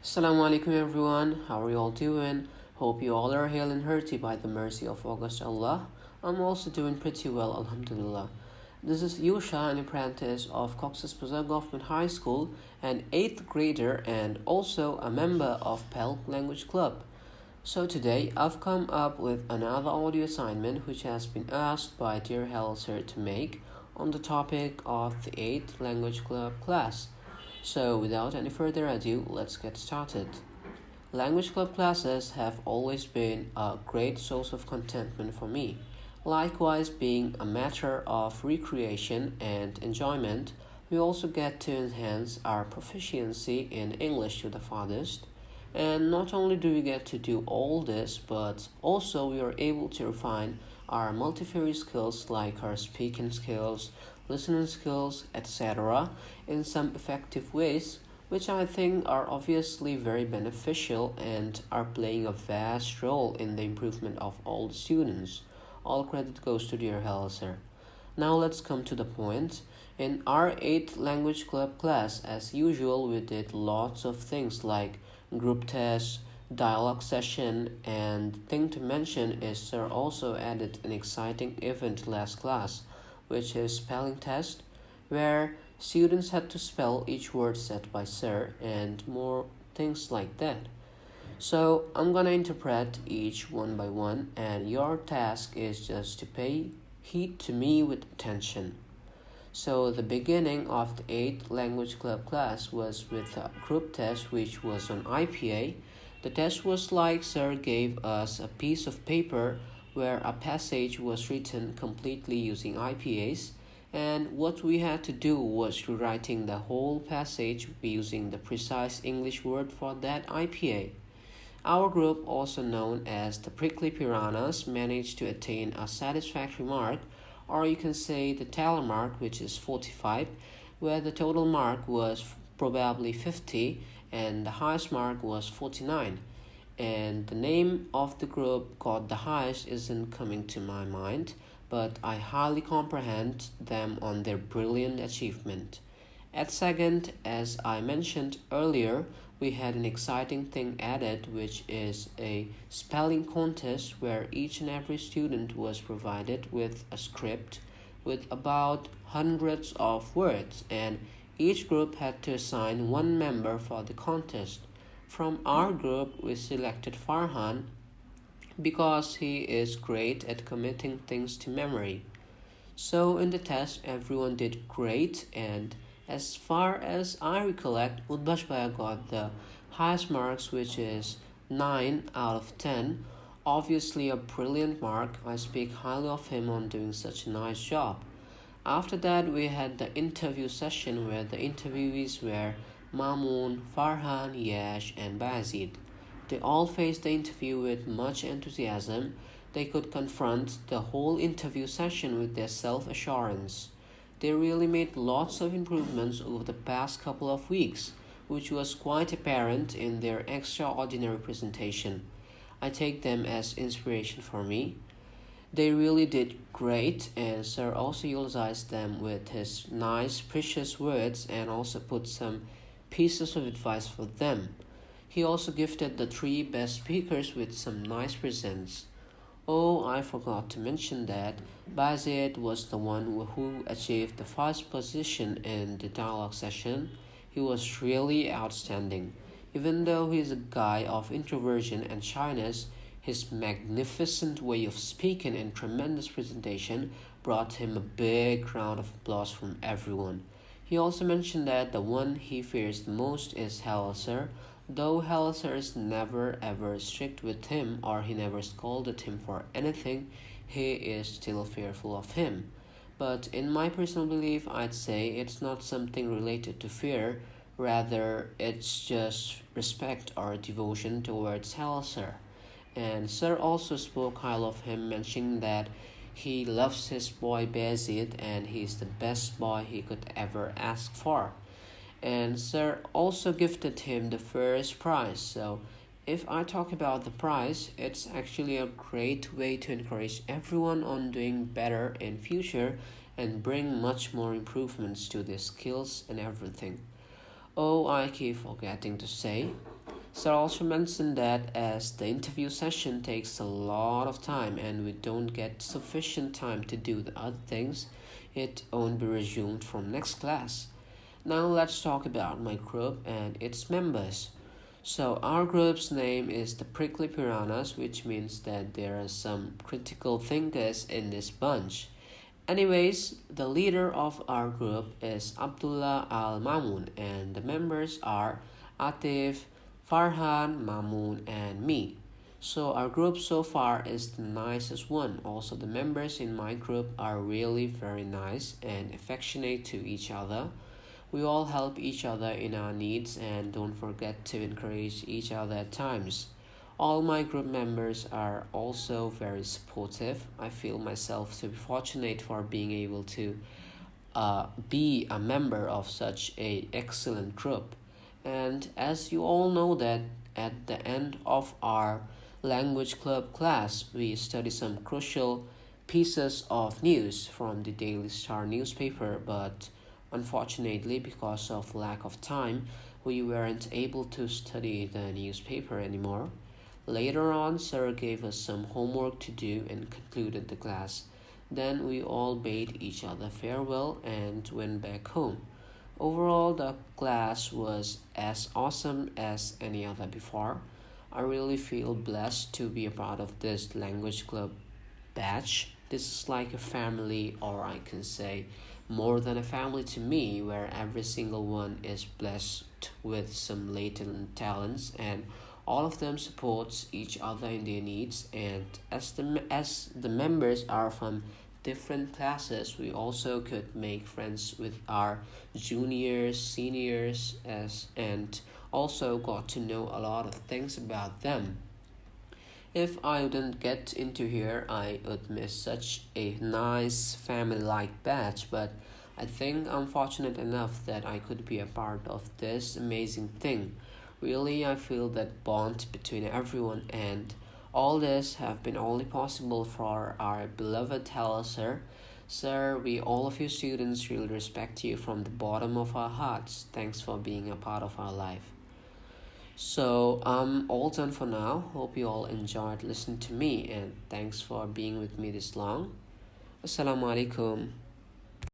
Assalamu alaikum everyone, how are you all doing? Hope you all are healthy and hearty by the mercy of August Allah. I'm also doing pretty well, Alhamdulillah. This is Yusha, an apprentice of Cox's Bazar Government High School, an 8th grader and also a member of PELC Language Club. So today I've come up with another audio assignment which has been asked by dear Hal sir to make on the topic of the 8th Language Club class. So without any further ado, let's get started. Language club classes have always been a great source of contentment for me. Likewise, being a matter of recreation and enjoyment, we also get to enhance our proficiency in English to the farthest. And not only do we get to do all this, but also we are able to refine our multifarious skills like our speaking skills, listening skills, etc., in some effective ways, which I think are obviously very beneficial and are playing a vast role in the improvement of all the students. All credit goes to dear Helser. Now let's come to the point. In our 8th language club class, as usual, we did lots of things like group tests, dialogue session, and thing to mention is sir also added an exciting event last class, which is spelling test, where students had to spell each word said by sir and more things like that. So I'm gonna interpret each one by one, and your task is just to pay heed to me with attention. So the beginning of the 8th language club class was with a group test which was on IPA. The test was like sir gave us a piece of paper where a passage was written completely using IPAs, and what we had to do was rewriting the whole passage using the precise English word for that IPA. Our group, also known as the Prickly Piranhas, managed to attain a satisfactory mark, or you can say the tally mark, which is 45, where the total mark was probably 50 and the highest mark was 49. And the name of the group got the highest isn't coming to my mind, but I highly comprehend them on their brilliant achievement. At second, as I mentioned earlier, we had an exciting thing added, which is a spelling contest where each and every student was provided with a script with about hundreds of words, and each group had to assign one member for the contest. From our group, we selected Farhan because he is great at committing things to memory. So in the test, everyone did great, and as far as I recollect, Udbashbaya got the highest marks, which is 9 out of 10. Obviously, a brilliant mark. I speak highly of him on doing such a nice job. After that, we had the interview session where the interviewees were Mamoon, Farhan, Yash, and Bazid. They all faced the interview with much enthusiasm. They could confront the whole interview session with their self assurance. They really made lots of improvements over the past couple of weeks, which was quite apparent in their extraordinary presentation. I take them as inspiration for me. They really did great, and Sir also eulogized them with his nice, precious words and also put some pieces of advice for them. He also gifted the three best speakers with some nice presents. Oh, I forgot to mention that Bazid was the one who achieved the first position in the dialogue session. He was really outstanding. Even though he is a guy of introversion and shyness, his magnificent way of speaking and tremendous presentation brought him a big round of applause from everyone. He also mentioned that the one he fears the most is Hellser, though Hellser is never ever strict with him or he never scolded him for anything, he is still fearful of him. But in my personal belief, I'd say it's not something related to fear, rather, it's just respect or devotion towards Hellser. And Sir also spoke highly of him, mentioning that he loves his boy Bazid and he's the best boy he could ever ask for. And Sir also gifted him the first prize. So, if I talk about the prize, it's actually a great way to encourage everyone on doing better in future and bring much more improvements to their skills and everything. Oh, I keep forgetting to say, Sir also mentioned that as the interview session takes a lot of time and we don't get sufficient time to do the other things, it won't be resumed from next class. Now let's talk about my group and its members. So our group's name is the Prickly Piranhas, which means that there are some critical thinkers in this bunch. Anyways, the leader of our group is Abdullah Al Mamun, and the members are Atif, Farhan, Mamun, and me. So our group so far is the nicest one. Also, the members in my group are really very nice and affectionate to each other. We all help each other in our needs and don't forget to encourage each other at times. All my group members are also very supportive. I feel myself to be fortunate for being able to be a member of such a excellent group. And as you all know that at the end of our language club class, we study some crucial pieces of news from the Daily Star newspaper, but unfortunately, because of lack of time, we weren't able to study the newspaper anymore. Later on, Sir gave us some homework to do and concluded the class. Then we all bade each other farewell and went back home. Overall, the class was as awesome as any other before. I really feel blessed to be a part of this language club batch. This is like a family, or I can say more than a family to me, where every single one is blessed with some latent talents and all of them supports each other in their needs. And as the members are from different classes, we also could make friends with our juniors, seniors, as and also got to know a lot of things about them. If I wouldn't get into here, I would miss such a nice family like batch, but I think I'm fortunate enough that I could be a part of this amazing thing. Really, I feel that bond between everyone, and all this have been only possible for our beloved Hello Sir. Sir, we all of you students really respect you from the bottom of our hearts. Thanks for being a part of our life. So I'm all done for now. Hope you all enjoyed listening to me and thanks for being with me this long. Assalamu alaikum.